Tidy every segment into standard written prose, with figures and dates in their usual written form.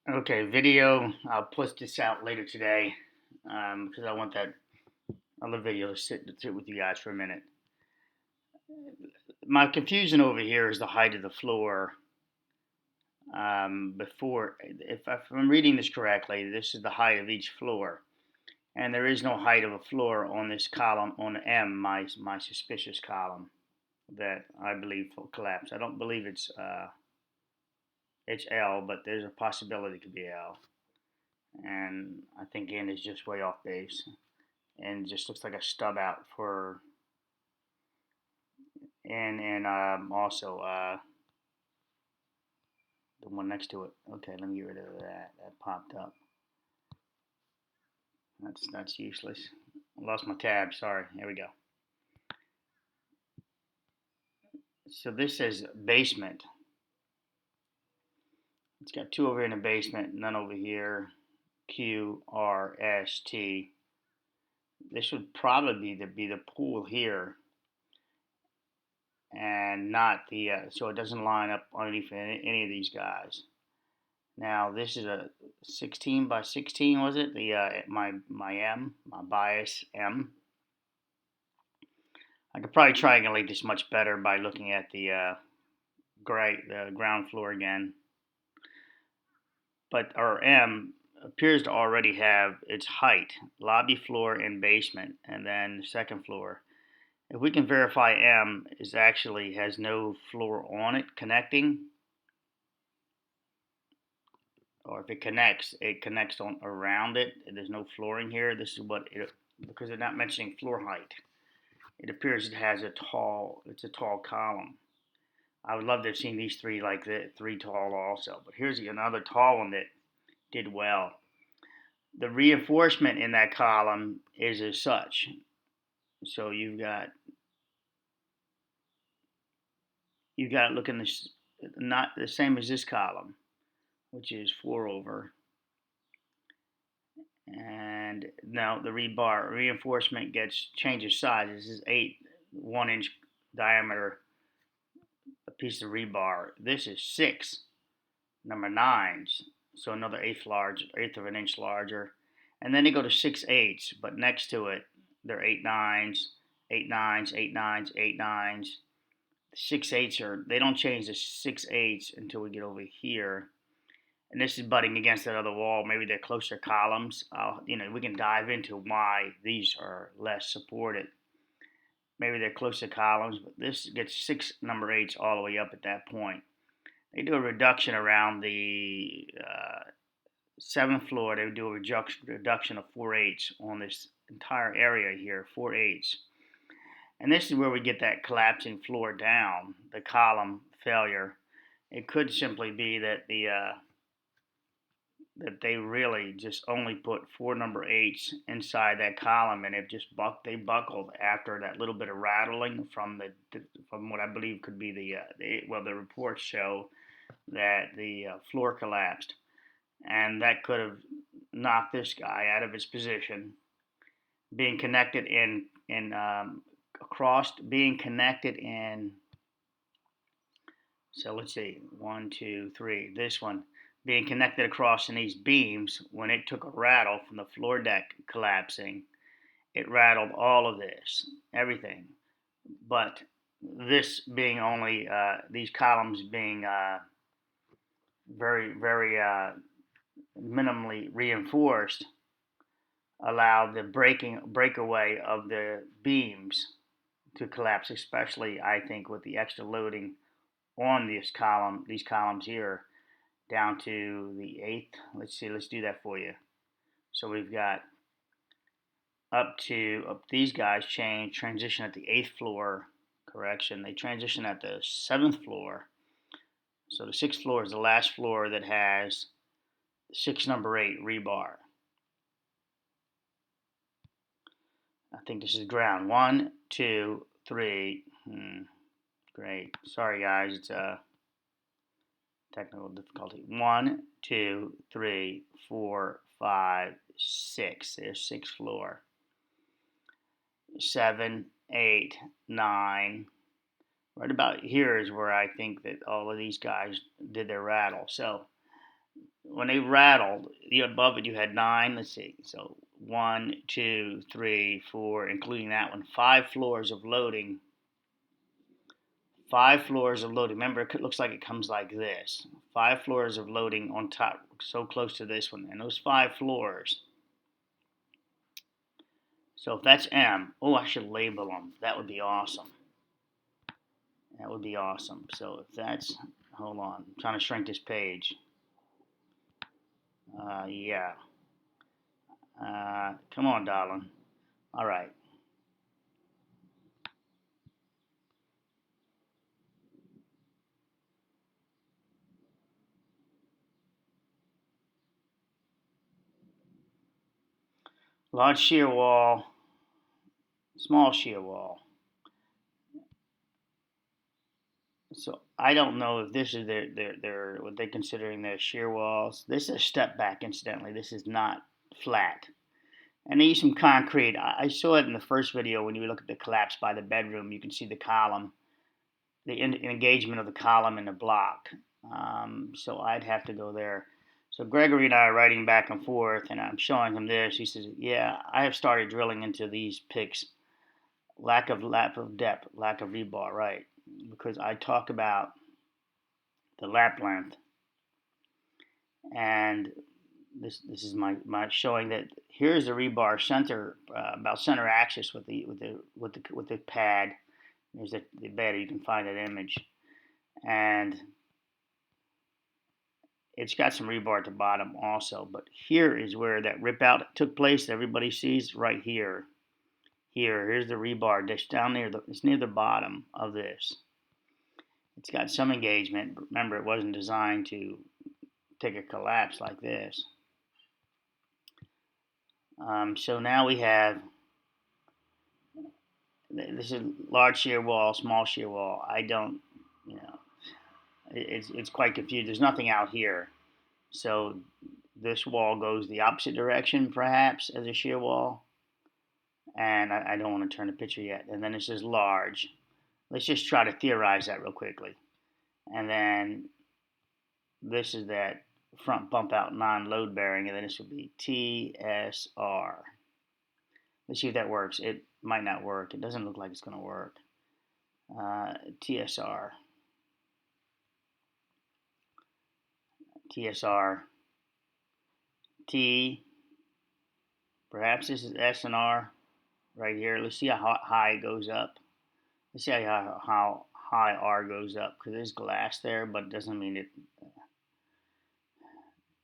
Okay, video. I'll put this out later today because I want that other video to sit with you guys for a minute. My confusion over here is the height of the floor. If I'm reading this correctly, this is the height of each floor, and there is no height of a floor on this column on M, my suspicious column that I believe will collapse. I don't believe it's L, but there's a possibility it could be L, and I think N is just way off base. And just looks like a stub out for and also the one next to it. Okay, let me get rid of that. That popped up. That's useless. I lost my tab. Sorry. Here we go. So this says basement. It's got two over here in the basement, none over here. Q R S T. This would probably be the pool here, and not the so it doesn't line up underneath any of these guys. Now this is a 16 by 16, was it? The my bias M. I could probably triangulate this much better by looking at the ground floor again. But our M appears to already have its height, lobby floor and basement, and then second floor. If we can verify M is actually has no floor on it connecting, or if it connects on around it. There's no flooring here. This is what it, because they're not mentioning floor height. It appears it has it's a tall column. I would love to have seen these three like the three tall also. But here's another tall one that did well. The reinforcement in that column is as such. So you've got looking this not the same as this column, which is 4 over. And now the rebar reinforcement changes size. This is 1-inch diameter a piece of rebar. This is 6 number 9s, so another eighth of an inch larger. And then they go to 6/8, but next to it they're 8/9s, 8/9s, 8/9s, 8/9s. 6/8 they don't change the 6/8 until we get over here. And this is butting against that other wall. Maybe they're closer columns. We can dive into why these are less supported. Maybe they're closer columns, but this gets 6 number 8s all the way up at that point. They do a reduction around the 7th floor. They do a reduction of 4/8 on this entire area here, 4/8. And this is where we get that collapsing floor down, the column failure. It could simply be that that they really just only put 4 number 8s inside that column, and they buckled after that little bit of rattling from what I believe could be the reports show that the floor collapsed, and that could have knocked this guy out of his position, being connected being connected in. So let's see, 1, 2, 3. This one being connected across in these beams. When it took a rattle from the floor deck collapsing, it rattled all of this, everything. But this being only these columns being very, very minimally reinforced, allowed the breakaway of the beams to collapse, especially I think with the extra loading on these columns here down to the 8th. Let's do that for you. So we've got up these guys transition at the 8th floor. Correction, they transition at the 7th floor. So the 6th floor is the last floor that has 6 number 8 rebar. I think this is ground. 1, 2, 3. Great. Sorry guys, it's a technical difficulty. 1, 2, 3, 4, 5, 6. There's 6th floor. 7, 8, 9. Right about here is where I think that all of these guys did their rattle. So when they rattled, above it you had 9. Let's see. So 1, 2, 3, 4, including that one. 5 floors of loading. 5 floors of loading. Remember, it looks like it comes like this. 5 floors of loading on top, so close to this one. And those 5 floors. So if that's M, oh, I should label them. That would be awesome. That would be awesome. So if that's, hold on, I'm trying to shrink this page. Yeah. Come on, darling. All right. Large shear wall, small shear wall. So I don't know if this is their what they're considering their shear walls. This is a step back, incidentally. This is not flat. And they use some concrete. I saw it in the first video when you look at the collapse by the bedroom. You can see the column, the engagement of the column in the block. So I'd have to go there. So Gregory and I are writing back and forth, and I'm showing him this. He says, "Yeah, I have started drilling into these picks. Lack of depth, lack of rebar, right? Because I talk about the lap length, and this is my showing that here's the rebar center, about center axis with the pad. There's the bed. You can find that image, and it's got some rebar at the bottom also. But here is where that rip out took place. Everybody sees right here. Here's the rebar dish down near it's near the bottom of this. It's got some engagement. Remember, it wasn't designed to take a collapse like this. So now we have, this is large shear wall, small shear wall. I don't, it's quite confused. There's nothing out here. So this wall goes the opposite direction, perhaps, as a shear wall. And I don't want to turn the picture yet. And then this is large. Let's just try to theorize that real quickly. And then this is that front bump out non-load bearing, and then this would be TSR. Let's see if that works. It might not work. It doesn't look like it's going to work. TSR. TSR. T. Perhaps this is S and R right here. Let's see how high it goes up. Let's see how high R goes up, because there's glass there, but it doesn't mean it.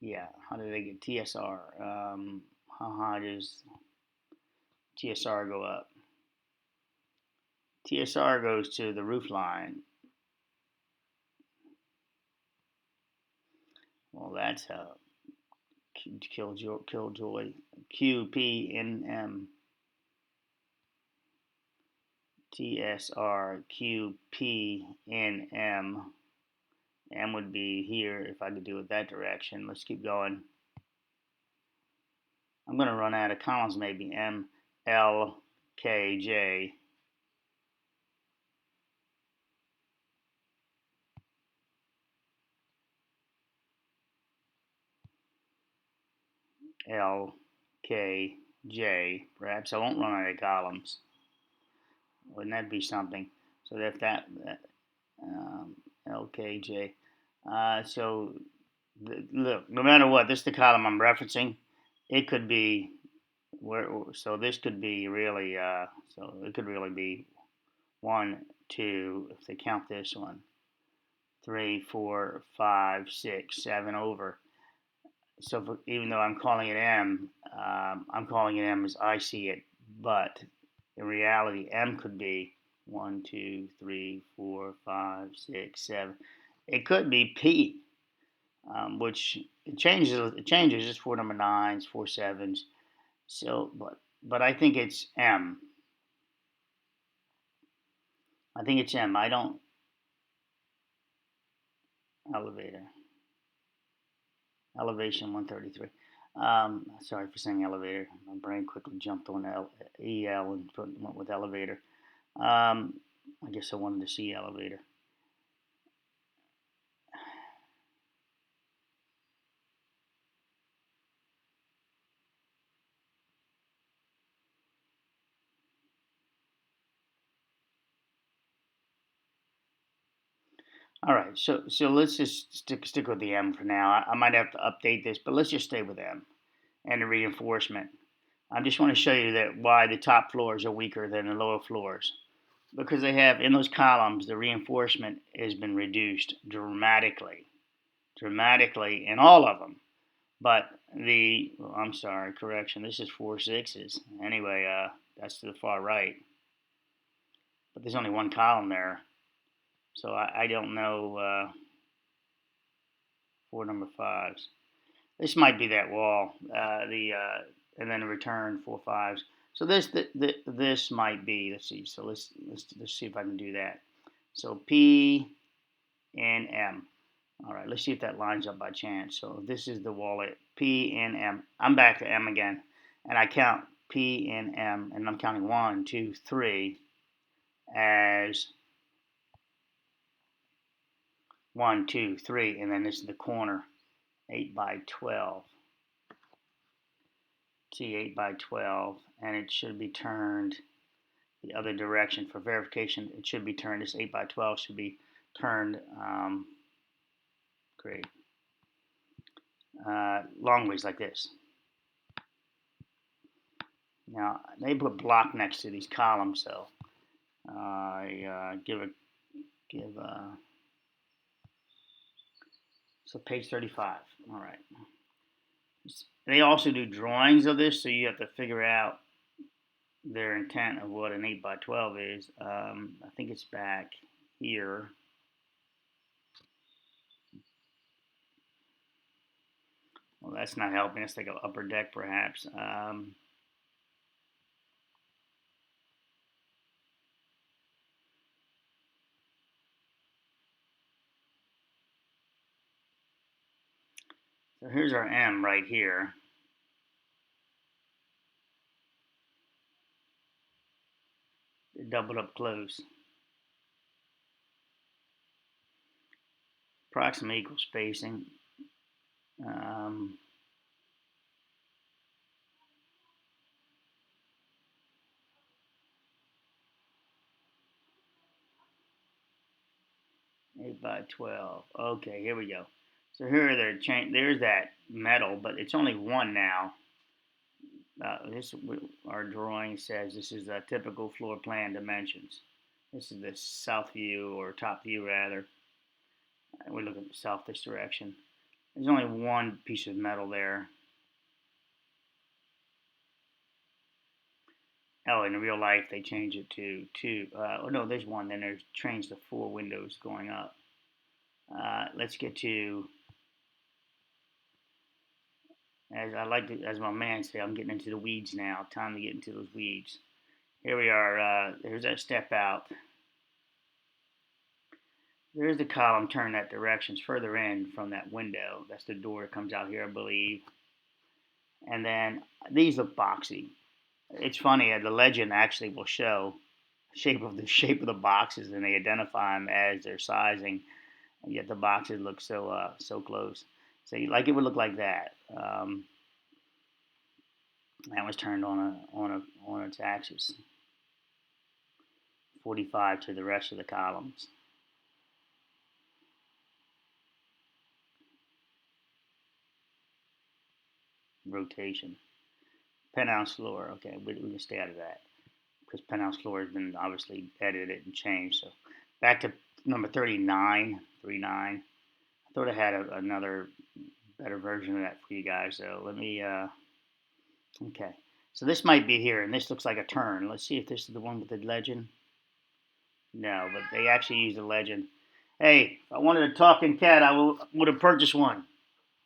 Yeah, how did they get TSR? How high does TSR go up? TSR goes to the roof line. Well, that's a killjoy. QPNM. TSR QPNM. M would be here if I could do it that direction. Let's keep going. I'm going to run out of columns maybe. M, L, K, J. L, K, J. Perhaps I won't run out of columns. Wouldn't that be something? So if that L, K, J. So look, no matter what, this is the column I'm referencing. It could be so this could be really, so it could really be 1, 2, if they count this one, 3, 4, 5, 6, 7 over. So even though I'm calling it M, I'm calling it M as I see it, but in reality, M could be 1, 2, 3, 4, 5, 6, 7. It could be P, which it changes. It changes. It's 4 number 9s, 4 7s. So, but I think it's M. I think it's M. I don't elevator. Elevation 133. Sorry for saying elevator. My brain quickly jumped on EL and went with elevator. I guess I wanted to see elevator. All right, so let's just stick with the M for now. I might have to update this, but let's just stay with M and the reinforcement. I just want to show you that why the top floors are weaker than the lower floors, because they have in those columns the reinforcement has been reduced dramatically in all of them. But I'm sorry, correction. This is 4/6. Anyway, that's to the far right. But there's only one column there, so I don't know. 4 number 5s. This might be that wall. And then the return 4 5s. So this might be. Let's see. So let's see if I can do that. So P and M. All right. Let's see if that lines up by chance. So this is the wall at P and M. I'm back to M again, and I count P and M, and I'm counting 1, 2, 3 as 1, 2, 3, and then this is the corner, 8 by 12. T8 by 12, and it should be turned the other direction for verification. It should be turned. This 8 by 12 should be turned. Great. Long ways like this. Now they put block next to these columns, so I so page 35. All right. They also do drawings of this, so you have to figure out their intent of what an 8 by 12 is. I think it's back here. Well, that's not helping. Let's take an upper deck, perhaps. So here's our M right here. They're doubled up close. Approximately equal spacing. 8 by 12. Okay, here we go. So here are their there's that metal, but it's only one now. Our drawing says this is a typical floor plan dimensions. This is the south view, or top view rather. We're looking south this direction. There's only one piece of metal there. Oh, in real life they change it to two. Oh no, there's one. Then there's changed to 4 windows going up. Let's get to, as my man said, I'm getting into the weeds now. Time to get into those weeds. Here we are. There's that step out. There's the column turned that direction. It's further in from that window. That's the door that comes out here, I believe. And then these look boxy. It's funny. The legend actually will show the shape of the boxes, and they identify them as their sizing. And yet the boxes look so close. So like it would look like that. That was turned on its axis. 45 to the rest of the columns. Rotation. Penthouse floor. Okay, we can stay out of that because penthouse floor has been obviously edited and changed. So back to number 39. 39. I thought I had another better version of that for you guys. So let me. Okay. So this might be here, and this looks like a turn. Let's see if this is the one with the legend. No, but they actually use the legend. Hey, if I wanted a talking cat, I would have purchased one.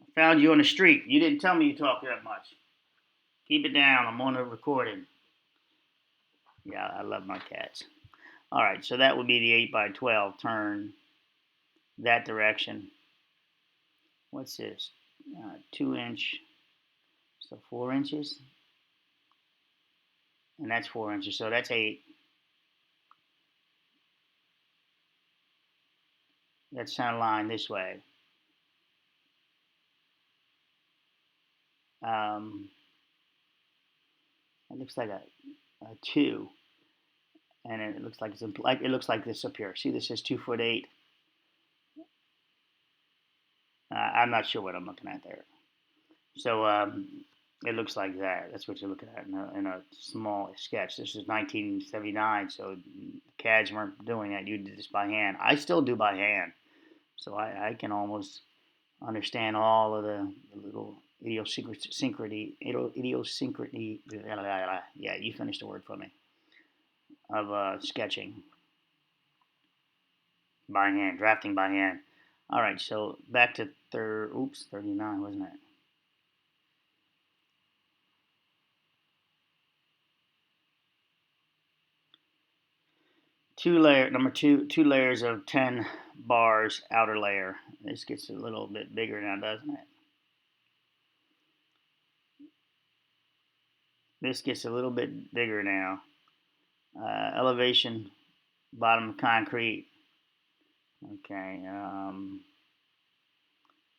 I found you on the street. You didn't tell me you talked that much. Keep it down. I'm on a recording. Yeah, I love my cats. All right, so that would be the 8 by 12 turn that direction. What's this? 2 inch, so 4 inches. And that's 4 inches, so that's 8. That's center line this way. It looks like a 2, and it looks like it looks like this up here. See, this is 2'8". I'm not sure what I'm looking at there. So it looks like that. That's what you're looking at in a small sketch. This is 1979, so CADs weren't doing that. You did this by hand. I still do by hand, so I can almost understand all of the little idiosyncrasy. Yeah, you finished the word for me. Of sketching by hand, drafting by hand. All right, so back to 39, wasn't it? Two layers of 10 bars outer layer. This gets a little bit bigger now, doesn't it? This gets a little bit bigger now. Elevation, bottom of concrete. Okay.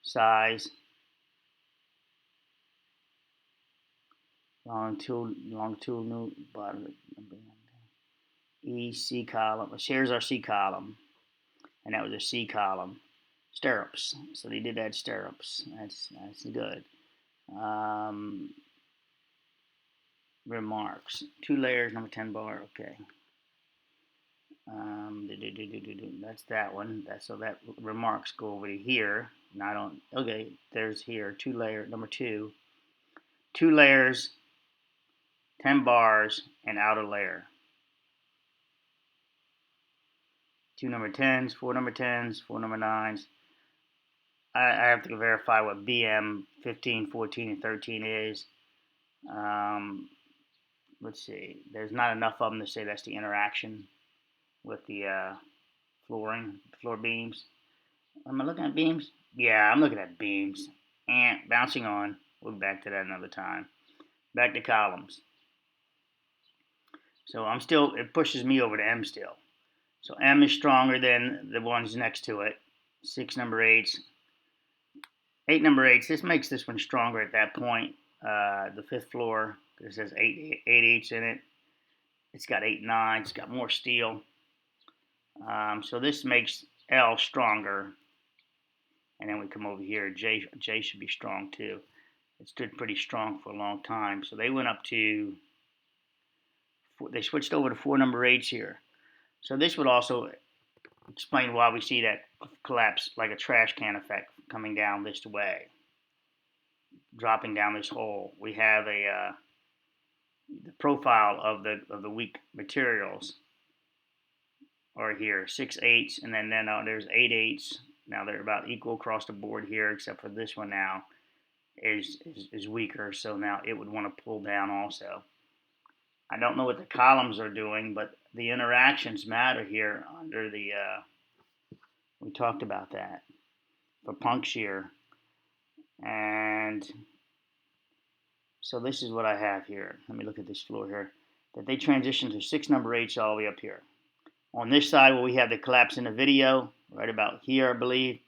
Size. Longitudinal, bottom. E, C column. Here's our C column. And that was a C column. Stirrups. So they did add stirrups. That's good. Remarks. 2 layers, number 10 bar. Okay. That's that one. So that remarks go over to here. Now I don't. Okay, there's here 2 layer number 2. 2 layers, 10 bars, and outer layer. 2 number 10s, 4 number 10s, 4 number 9s. I have to verify what BM 15, 14, and 13 is. Let's see. There's not enough of them to say that's the interaction with the floor beams. Am I looking at beams? Yeah, I'm looking at beams. And bouncing on. We'll be back to that another time. Back to columns. So it pushes me over to M still. So M is stronger than the ones next to it. 6 number 8s. 8 number 8s. This makes this one stronger at that point. The 5th floor. It says 8/8 in it. It's got 8/9. It's got more steel. So this makes L stronger. And then we come over here. J should be strong too. It stood pretty strong for a long time. So they went up to. They switched over to 4 number 8s here. So this would also explain why we see that collapse like a trash can effect coming down this way, dropping down this hole. We have the profile of the weak materials are here, 6/8, and then there's 8/8. Now they're about equal across the board here, except for this one now is weaker. So now it would want to pull down also. I don't know what the columns are doing, but the interactions matter here under the, we talked about that, for punk shear. And so this is what I have here. Let me look at this floor here. That they transition to 6 number 8s all the way up here. On this side where we have the collapse in the video, right about here I believe,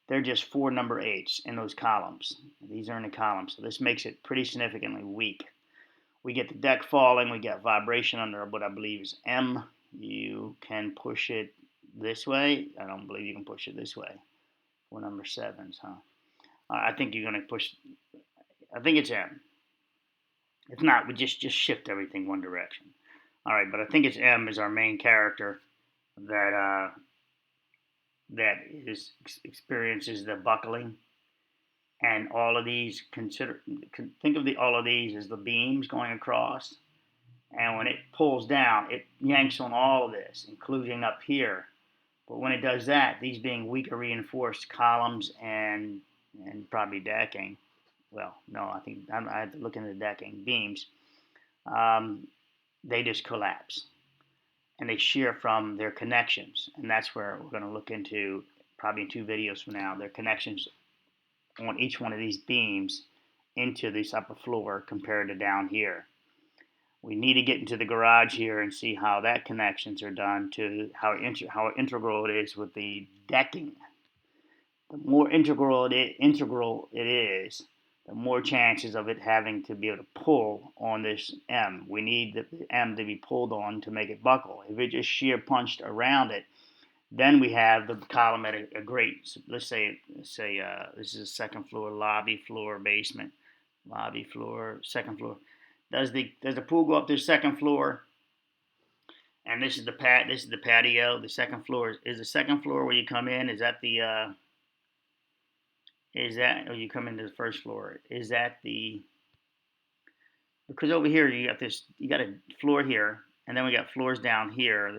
they're just 4 number 8s in those columns. These are in the columns, so this makes it pretty significantly weak. We get the deck falling, we get vibration under what I believe is M. You can push it this way. I don't believe you can push it this way. 4 number 7s, huh? I think you're going to push, I think it's M. If not, we just shift everything one direction. All right, but I think it's M is our main character that experiences the buckling. And all of these, think of all of these as the beams going across. And when it pulls down, it yanks on all of this, including up here. But when it does that, these being weaker reinforced columns and probably decking, well, no, I think I have to look into the decking, beams, they just collapse. And they shear from their connections. And that's where we're going to look into, probably in 2 videos from now, their connections on each one of these beams into this upper floor compared to down here. We need to get into the garage here and see how that connections are done to how integral it is with the decking. The more integral it is, the more chances of it having to be able to pull on this M. We need the M to be pulled on to make it buckle. If it just shear punched around it, Then we have the column at a grade. Let's say this is a second floor, lobby floor, basement, lobby floor, second floor. Does the pool go up to the second floor? And this is the patio. The second floor is the second floor where you come in. Is that the or you come into the first floor? Is that the, because over here you got a floor here, and then we got floors down here.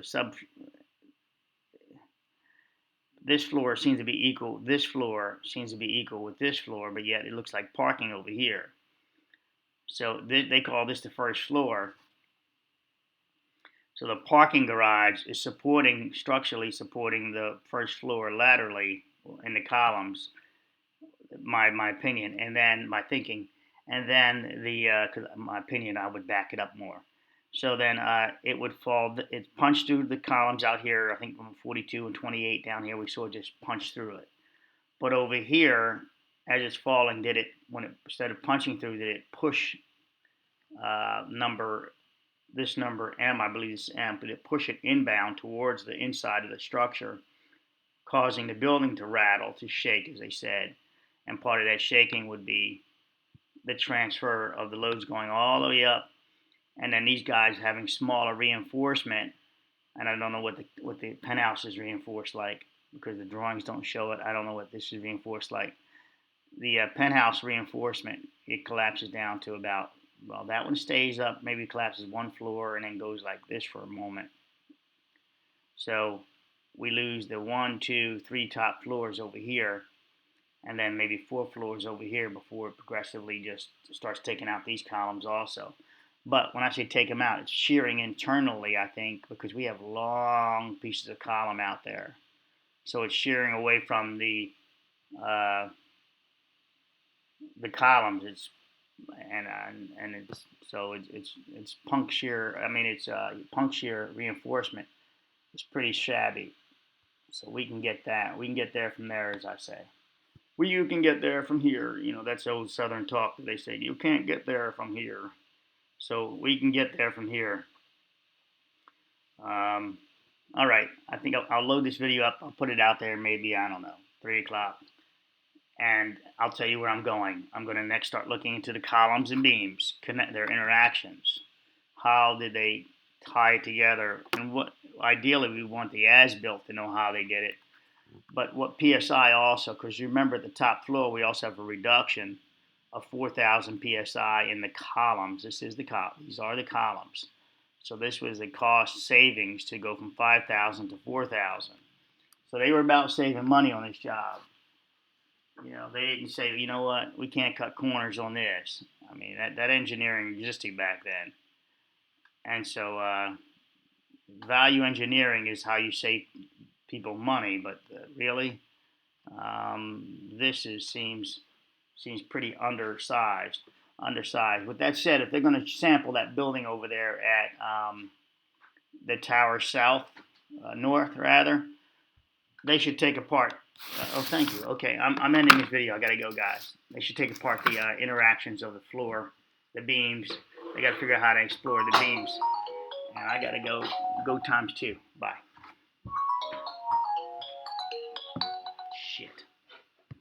This floor seems to be equal. This floor seems to be equal with this floor, but yet it looks like parking over here. So they call this the first floor. So the parking garage is structurally supporting the first floor laterally in the columns. My opinion, and then my thinking, and then because my opinion, I would back it up more. So then it would fall. It punched through the columns out here. I think from 42 and 28 down here, we saw it just punch through it. But over here, as it's falling, instead of punching through, did it push this number M, I believe it's M, but it push it inbound towards the inside of the structure, causing the building to rattle, to shake, as they said. And part of that shaking would be the transfer of the loads going all the way up, and then these guys having smaller reinforcement. And I don't know what the penthouse is reinforced like, because the drawings don't show it. I don't know what this is reinforced like. The penthouse reinforcement, it collapses down to about, well, that one stays up, maybe collapses one floor and then goes like this for a moment. So we lose the 1, 2, 3 top floors over here, and then maybe 4 floors over here before it progressively just starts taking out these columns also. But when I say take them out, it's shearing internally, I think, because we have long pieces of column out there. So it's shearing away from the columns. It's punk shear. I mean, it's punk shear reinforcement. It's pretty shabby. So we can get that. We can get there from there, as I say. Well, you can get there from here. You know, that's old Southern talk that they say, you can't get there from here. So we can get there from here. All right. I think I'll load this video up. I'll put it out there maybe, I don't know, 3 o'clock. And I'll tell you where I'm going. I'm going to next start looking into the columns and beams, connect their interactions. How did they tie together? And what, ideally, we want the as-built to know how they did it. But what PSI also, because you remember at the top floor, we also have a reduction of 4,000 PSI in the columns. These are the columns. So this was the cost savings to go from 5,000 to 4,000. So they were about saving money on this job. You know, they didn't say, you know what, we can't cut corners on this. I mean, that engineering existed back then. And so value engineering is how you save people money, but really, this seems pretty undersized. With that said, if they're going to sample that building over there at the Tower South, North rather, they should take apart. Oh, thank you. Okay, I'm ending this video. I gotta go, guys. They should take apart the interactions of the floor, the beams. They gotta figure out how to explore the beams. And I gotta go times 2. Bye.